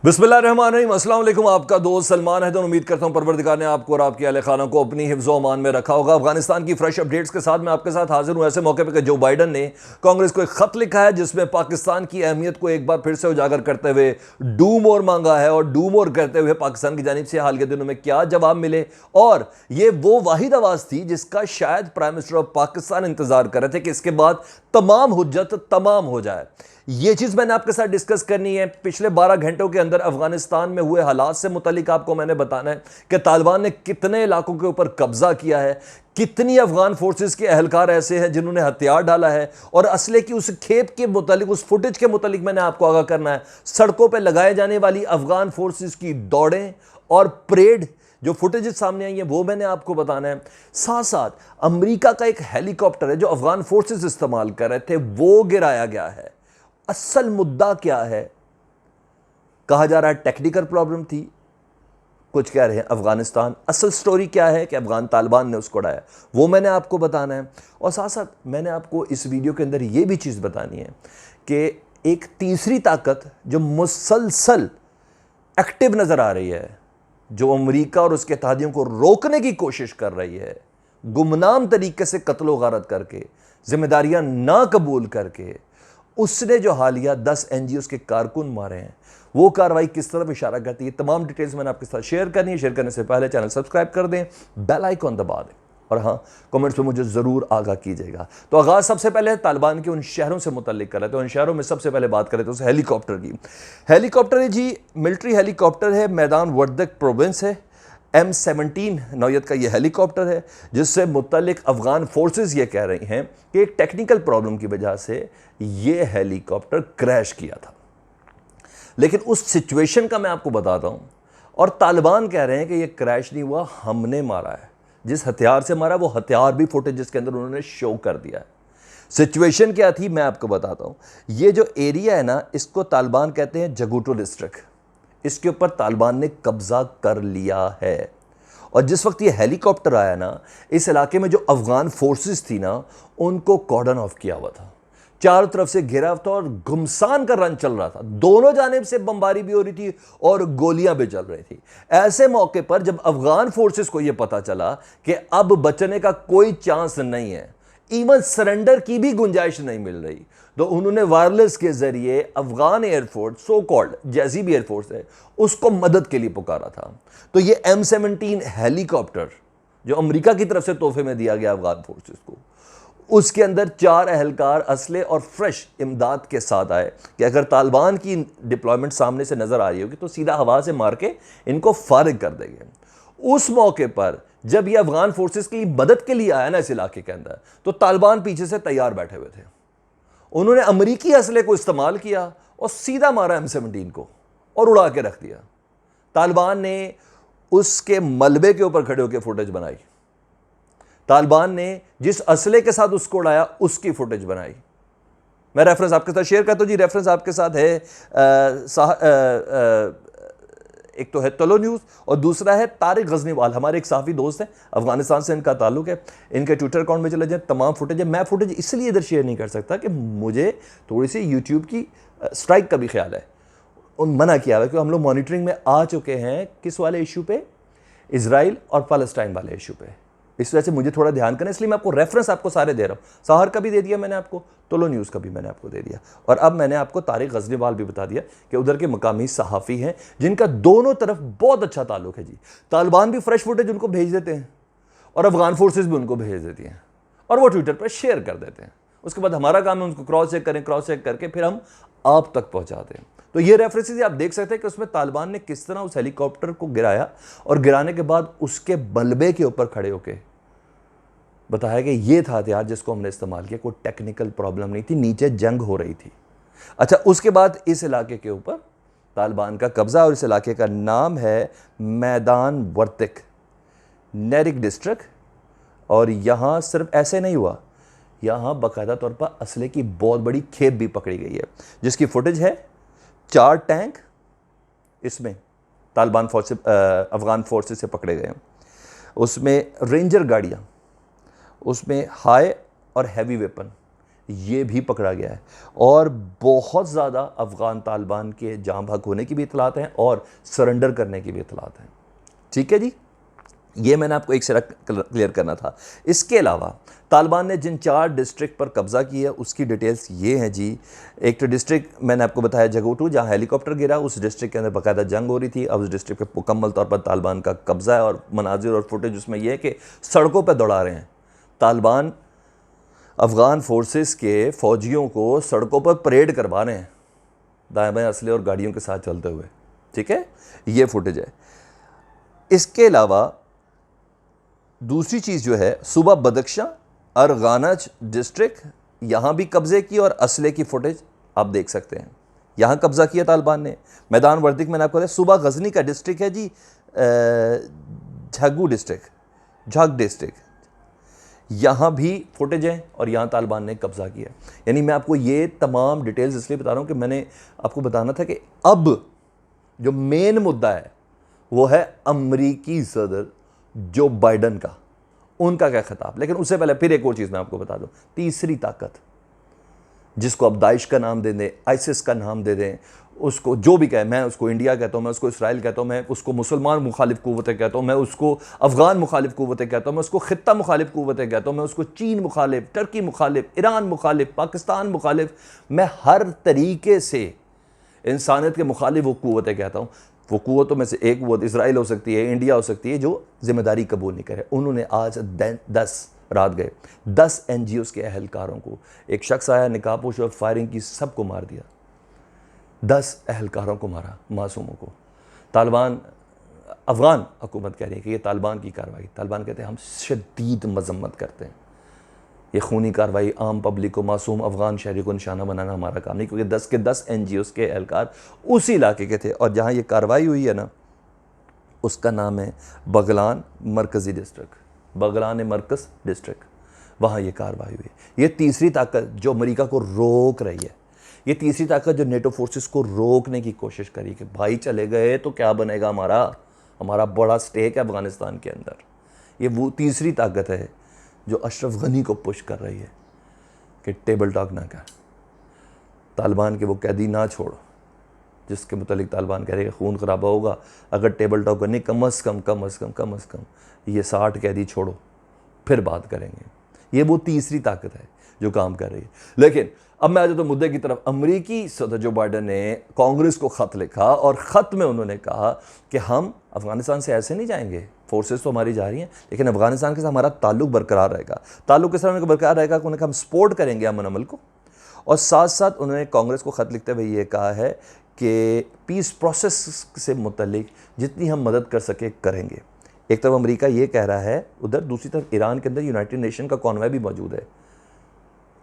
बिस्मिल्लाहिर्रहमानिर्रहीम, अस्सलाम वालेकुम। आपका दोस्त सलमान है। तो उम्मीद करता हूँ परवरदिगार ने आपको और आपके अहले खाना को अपनी हिफ्ज़ व अमान में रखा होगा। अफगानिस्तान की फ्रेश अपडेट्स के साथ मैं आपके साथ हाजिर हूँ ऐसे मौके पर कि जो बाइडन ने कांग्रेस को एक खत लिखा है जिसमें पाकिस्तान की अहमियत को एक बार फिर से उजागर करते हुए डू मोर मांगा है, और डू मोर करते हुए पाकिस्तान की जानिब से हाल के दिनों में क्या जवाब मिले। और ये वो वाहिद आवाज़ थी जिसका शायद प्राइम मिनिस्टर ऑफ पाकिस्तान इंतजार कर रहे थे कि इसके बाद तमाम हुज्जत तमाम हो जाए। ये चीज़ मैंने आपके साथ डिस्कस करनी है। पिछले 12 घंटों के अंदर अफगानिस्तान में हुए हालात से मुतालिक आपको मैंने बताना है कि तालिबान ने कितने इलाकों के ऊपर कब्जा किया है, कितनी अफगान फोर्सेस के अहलकार ऐसे हैं जिन्होंने हथियार डाला है, और असले की उस खेप के मुतालिक, उस फुटेज के मुतालिक मैंने आपको आगाह करना है। सड़कों पर लगाए जाने वाली अफगान फोर्सेस की दौड़ें और परेड जो फुटेज सामने आई है वो मैंने आपको बताना है। साथ साथ अमेरिका का एक हेलीकॉप्टर है जो अफगान फोर्सेस इस्तेमाल कर रहे थे, वो गिराया गया है। असल मुद्दा क्या है? कहा जा रहा है टेक्निकल प्रॉब्लम थी, कुछ कह रहे हैं अफगानिस्तान। असल स्टोरी क्या है कि अफगान तालिबान ने उसको उड़ाया, वो मैंने आपको बताना है। और साथ साथ मैंने आपको इस वीडियो के अंदर यह भी चीज़ बतानी है कि एक तीसरी ताकत जो मुसलसल एक्टिव नज़र आ रही है, जो अमेरिका और उसके इत्तेहादियों को रोकने की कोशिश कर रही है, गुमनाम तरीके से कत्लो गारत करके, जिम्मेदारियां ना कबूल करके, उसने जो हालिया 10 एनजीओ के कारकुन मारे हैं, वो कार्रवाई किस तरफ इशारा करती है, तमाम डिटेल्स मैंने आपके साथ शेयर करनी है। शेयर करने से पहले चैनल सब्सक्राइब कर दें, बेल आइकॉन दबा दें, और हाँ, कमेंट्स में मुझे ज़रूर आगाह कीजिएगा। तो आगाज़ सबसे पहले तालिबान के उन शहरों से मुतल्लिक कर रहे थे। उन शहरों में सबसे पहले बात करें तो उस हेलीकॉप्टर की। हेलीकॉप्टर है जी, मिलिट्री हेलीकॉप्टर है, मैदान वर्दक प्रोविंस है। M17 नौयत का यह हेलीकॉप्टर है जिससे मुतल्लिक अफगान फोर्सेस ये कह रही हैं कि एक टेक्निकल प्रॉब्लम की वजह से ये हेलीकॉप्टर क्रैश किया था। लेकिन उस सिचुएशन का मैं आपको बताता हूं, और तालिबान कह रहे हैं कि ये क्रैश नहीं हुआ, हमने मारा है। जिस हथियार से मारा वो हथियार भी फुटेज जिसके अंदर उन्होंने शो कर दिया है। सिचुएशन क्या थी मैं आपको बताता हूं। ये जो एरिया है ना, इसको तालिबान कहते हैं जगूटो डिस्ट्रिक्ट। इसके ऊपर तालिबान ने कब्जा कर लिया है। और जिस वक्त ये हेलीकॉप्टर आया ना, इस इलाके में जो अफगान फोर्सेस थी ना, उनको कॉर्डन ऑफ किया हुआ था, चारों तरफ से घिरा हुआ था, और घुमसान का रन चल रहा था। दोनों जानिब से बमबारी भी हो रही थी और गोलियां भी चल रही थी। ऐसे मौके पर जब अफगान फोर्सेस को यह पता चला कि अब बचने का कोई चांस नहीं है, इवन सरेंडर की भी गुंजाइश नहीं मिल रही, तो उन्होंने वायरलेस के जरिए अफगान एयरफोर्स, सो कॉल्ड जैसी भी एयरफोर्स है, उसको मदद के लिए पुकारा था। तो ये M17 हेलीकॉप्टर जो अमेरिका की तरफ से तोहफे में दिया गया अफगान फोर्सेस को, उसके अंदर 4 अहलकार असले और फ्रेश इमदाद के साथ आए कि अगर तालिबान की डिप्लॉयमेंट सामने से नजर आ रही होगी तो सीधा हवा से मार के इनको फारिग कर देंगे। उस मौके पर जब ये अफगान फोर्सेस की मदद के लिए आया ना इस इलाके के अंदर, तो तालिबान पीछे से तैयार बैठे हुए थे। उन्होंने अमेरिकी असले को इस्तेमाल किया और सीधा मारा M17 को और उड़ा के रख दिया। तालिबान ने उसके मलबे के ऊपर खड़े होकर फुटेज बनाई। तालिबान ने जिस असले के साथ उसको उड़ाया उसकी फुटेज बनाई। मैं रेफरेंस आपके साथ शेयर करता हूं जी। रेफरेंस आपके साथ है एक तो है तलो न्यूज़ और दूसरा है तारिक गजनीवाल, हमारे एक साफ़ी दोस्त हैं, अफगानिस्तान से इनका ताल्लुक है। इनके ट्विटर अकाउंट में चले जाए, तमाम फुटेज है। मैं फुटेज इसलिए इधर शेयर नहीं कर सकता कि मुझे थोड़ी सी यूट्यूब की स्ट्राइक का भी ख्याल है। उन मना किया हुआ क्योंकि हम लोग मॉनिटरिंग में आ चुके हैं किस वाले इशू पे, इजराइल और फ़लस्तीन वाले इशू पे। इस वजह से मुझे थोड़ा ध्यान करना, इसलिए मैं आपको रेफरेंस आपको सारे दे रहा हूँ। सहर का भी दे दिया मैंने आपको, तोलो न्यूज़ का भी मैंने आपको दे दिया, और अब मैंने आपको तारिक गजनीवाल भी बता दिया कि उधर के मकामी सहाफ़ी हैं जिनका दोनों तरफ बहुत अच्छा ताल्लुक है जी। तालिबान भी फ्रेश फुटेज उनको भेज देते हैं और अफगान फोर्सेज भी उनको भेज देती हैं, और वो ट्विटर पर शेयर कर देते हैं। उसके बाद हमारा काम है उनको क्रॉस चेक करें, क्रॉस चेक करके फिर हम आप तक पहुँचा दें। तो ये रेफरेंसेस आप देख सकते हैं कि उसमें तालिबान ने किस तरह उस हेलीकॉप्टर को गिराया, और गिराने के बाद उसके बलबे के ऊपर खड़े होकर बताया कि ये था हथियार जिसको हमने इस्तेमाल किया, कोई टेक्निकल प्रॉब्लम नहीं थी, नीचे जंग हो रही थी। अच्छा, उसके बाद इस इलाके के ऊपर तालिबान का कब्जा, और इस इलाके का नाम है मैदान वर्तिक, नेरिक डिस्ट्रिक्ट। और यहाँ सिर्फ ऐसे नहीं हुआ, यहाँ बाकायदा तौर पर असले की बहुत बड़ी खेप भी पकड़ी गई है जिसकी फुटेज है। 4 टैंक इसमें तालिबान फोर्स अफगान फोर्सेस से पकड़े गए हैं, उसमें रेंजर गाड़ियाँ, उसमें हाई और हैवी वेपन, ये भी पकड़ा गया है। और बहुत ज़्यादा अफ़गान तालिबान के जाँ बहक होने की भी इतलात हैं और सरेंडर करने की भी इतलात हैं। ठीक है जी, ये मैंने आपको एक शरक क्लियर करना था। इसके अलावा तालिबान ने जिन 4 डिस्ट्रिक्ट पर कब्ज़ा किया उसकी डिटेल्स ये हैं जी। एक तो डिस्ट्रिक्ट मैंने आपको बताया जगोटू, जहाँ हेलीकॉप्टर गिरा, उस डिस्ट्रिक्ट के अंदर बाकायदा जंग हो रही थी। अब उस डिस्ट्रिक्ट पे मुकम्मल तौर पर तालिबान का कब्ज़ा है और मनाजिर और फुटेज उसमें यह है कि सड़कों पर दौड़ा रहे हैं तालिबान, अफ़गान फोर्सेस के फ़ौजियों को सड़कों पर परेड करवा रहे हैं दाएँ बाएँ असले और गाड़ियों के साथ चलते हुए। ठीक है, ये फुटेज है। इसके अलावा दूसरी चीज़ जो है, सुबह बदख्शां अरगानज डिस्ट्रिक्ट, यहाँ भी कब्ज़े की और असले की फुटेज आप देख सकते हैं। यहाँ कब्ज़ा किया तालिबान ने। मैदान वर्दिक मैंने आपको बताया। सुबह गजनी का डिस्ट्रिक्ट है जी, झगू डिस्ट्रिक्ट, झग डिस्ट्रिक्ट, यहाँ भी फुटेज हैं और यहाँ तालिबान ने कब्ज़ा किया। यानी मैं आपको ये तमाम डिटेल्स इसलिए बता रहा हूँ कि मैंने आपको बताना था कि अब जो मेन मुद्दा है वो है अमरीकी सदर जो बाइडन का, उनका क्या खिताब। लेकिन उससे पहले फिर एक और चीज़ मैं आपको बता दूं, तीसरी ताकत जिसको अब दाइश का नाम दे दें, आइसिस का नाम दे दें, उसको जो भी कहे, मैं उसको इंडिया कहता हूँ, मैं उसको इसराइल कहता हूँ, मैं उसको मुसलमान मुखालिफ कुव्वतें कहता हूँ, मैं उसको अफ़गान मुखालिफ कुव्वतें कहता हूँ, मैं उसको खित्ता मुखालिफ कुव्वतें कहता हूँ, मैं उसको चीन मुखालिफ, टर्की मुखालिफ, ईरान मुखालिफ, पाकिस्तान मुखालिफ, मैं हर तरीके से इंसानियत के मुखालिफ वो कुव्वतें कहता हूँ। वो कुव्वतों में से एक कुव्वत इसराइल हो सकती है, इंडिया हो सकती है, जो जिम्मेदारी कबूल नहीं करे। उन्होंने आज 10 रात गए 10 NGOs के अहलकारों को, एक शख्स आया निकाबपोश और फायरिंग की, सबको मार दिया। 10 अहलकारों को मारा, मासूमों को। तालिबान, अफ़गान हुकूमत कह रही है कि ये तालिबान की कार्रवाई। तालिबान कहते हैं हम शदीद मजम्मत करते हैं, ये खूनी कार्रवाई आम पब्लिक को, मासूम अफ़गान शहरी को निशाना बनाना हमारा काम नहीं, क्योंकि 10 के 10 NGOs के एहलकार उसी इलाके के थे। और जहाँ ये कार्रवाई हुई है ना, उसका नाम है बगलान मरकज़ी डिस्ट्रिक्ट, बगलान मरकज़ डिस्ट्रिक्ट, वहाँ ये कार्रवाई हुई है। ये तीसरी ताकत जो अमेरिका को रोक रही है, ये तीसरी ताकत जो नेटो फोर्सेस को रोकने की कोशिश करी कि भाई चले गए तो क्या बनेगा, हमारा बड़ा स्टेक है अफ़गानिस्तान के अंदर। ये वो तीसरी ताकत है जो अशरफ गनी को पुश कर रही है कि टेबल टॉक ना कर, तालिबान के वो कैदी ना छोड़, जिसके मुतालिक तालिबान कह रहे हैं खून खराबा होगा अगर टेबल टॉक करनी, कम अज़ कम ये 60 कैदी छोड़ो, फिर बात करेंगे। ये वो तीसरी ताकत है जो काम कर रही है। लेकिन अब मैं आ जाता हूं मुद्दे की तरफ। अमरीकी सदर जो बाइडन ने कांग्रेस को ख़त लिखा और ख़त में उन्होंने कहा कि हम अफ़गानिस्तान से ऐसे नहीं जाएंगे, फोर्सेस तो हमारी जा रही हैं, लेकिन अफ़गानिस्तान के साथ हमारा ताल्लुक बरकरार रहेगा। ताल्लुक किस तरह बरकरार रहेगा कि उन्होंने हम सपोर्ट करेंगे अमन अमल को। और साथ साथ उन्होंने कांग्रेस को ख़त लिखते हुए ये कहा है कि पीस प्रोसेस से मुतल्लिक जितनी हम मदद कर सके करेंगे। एक तरफ अमेरिका ये कह रहा है, उधर दूसरी तरफ ईरान के अंदर यूनाइटेड नेशन का कॉन्वॉय भी मौजूद है,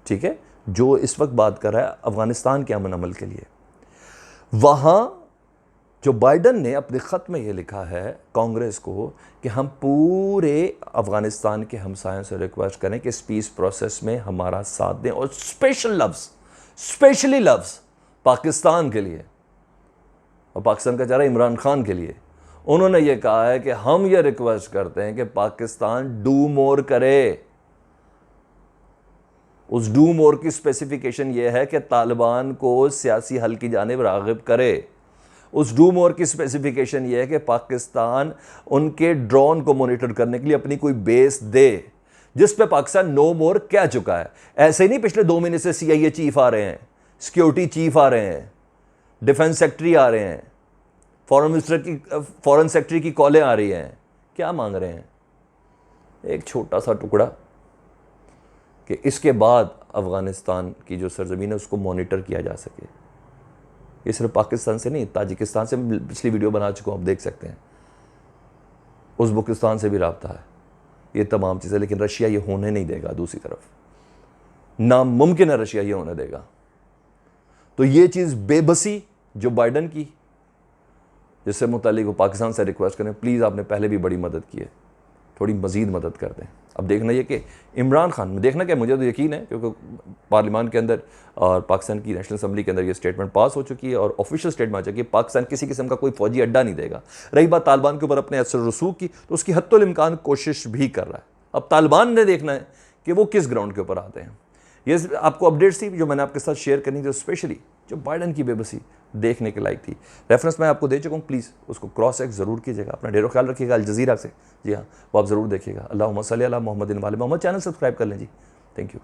ठीक है, जो इस वक्त बात कर रहा है अफ़गानिस्तान के अमन अमल के लिए। वहाँ जो बाइडन ने अपने ख़त में ये लिखा है कांग्रेस को कि हम पूरे अफ़गानिस्तान के हमसायों से रिक्वेस्ट करें कि इस पीस प्रोसेस में हमारा साथ दें, और स्पेशली लफ्ज़ पाकिस्तान के लिए, और पाकिस्तान का चेहरा इमरान खान के लिए। उन्होंने ये कहा है कि हम ये रिक्वेस्ट करते हैं कि पाकिस्तान डू मोर करे। उस डू मोर की स्पेसिफिकेशन ये है कि तालिबान को सियासी हल की जानिब राग़िब करे। उस डू मोर की स्पेसिफिकेशन ये है कि पाकिस्तान उनके ड्रोन को मॉनिटर करने के लिए अपनी कोई बेस दे, जिस पे पाकिस्तान नो मोर कह चुका है। ऐसे ही नहीं पिछले 2 महीने से CIA चीफ आ रहे हैं, सिक्योरिटी चीफ आ रहे हैं, डिफेंस सेक्रेटरी आ रहे हैं, फॉरेन सेक्रेटरी की कॉलें आ रही हैं। क्या मांग रहे हैं? एक छोटा सा टुकड़ा कि इसके बाद अफ़गानिस्तान की जो सरजमीन है उसको मॉनिटर किया जा सके। ये सिर्फ पाकिस्तान से नहीं, ताजिकिस्तान से पिछली वीडियो बना चुका हूँ, आप देख सकते हैं। उज़्बेकिस्तान से भी रब्ता है, ये तमाम चीज़ें। लेकिन रशिया ये होने नहीं देगा। दूसरी तरफ नामुमकिन है रशिया ये होने देगा। तो ये चीज़ बेबसी जो बाइडन की, जिससे मुतालिक वो पाकिस्तान से रिक्वेस्ट करें प्लीज़, आपने पहले भी बड़ी मदद की है, थोड़ी मज़ीद मदद कर दें। अब देखना ये कि इमरान खान में देखना क्या, मुझे तो यकीन है क्योंकि पार्लियामान के अंदर और पाकिस्तान की नेशनल असम्बली के अंदर ये स्टेटमेंट पास हो चुकी है और ऑफिशियल स्टेटमेंट आ चुकी है, पाकिस्तान किसी किस्म का कोई फौजी अड्डा नहीं देगा। रही बात तालिबान के ऊपर अपने असर रसूख की, तो उसकी हत्तुल इम्कान कोशिश भी कर रहा है। अब तालिबान ने देखना है कि वो किस ग्राउंड के ऊपर आते हैं। ये आपको अपडेट्स थी जो मैंने आपके साथ शेयर करनी थी, स्पेशली जो बाइडन की बेबसी देखने के लायक थी। रेफरेंस मैं आपको दे चुका हूँ, प्लीज़ उसको क्रॉस चेक ज़रूर कीजिएगा। अपना ढेरों ख्याल रखिएगा। अल जज़ीरा से, जी हाँ, वो आप ज़रूर देखिएगा। अल्लाहुम्मा सल्ली अला मुहम्मदिन वाले मोहम्मद। चैनल सब्सक्राइब कर लें जी। Thank you.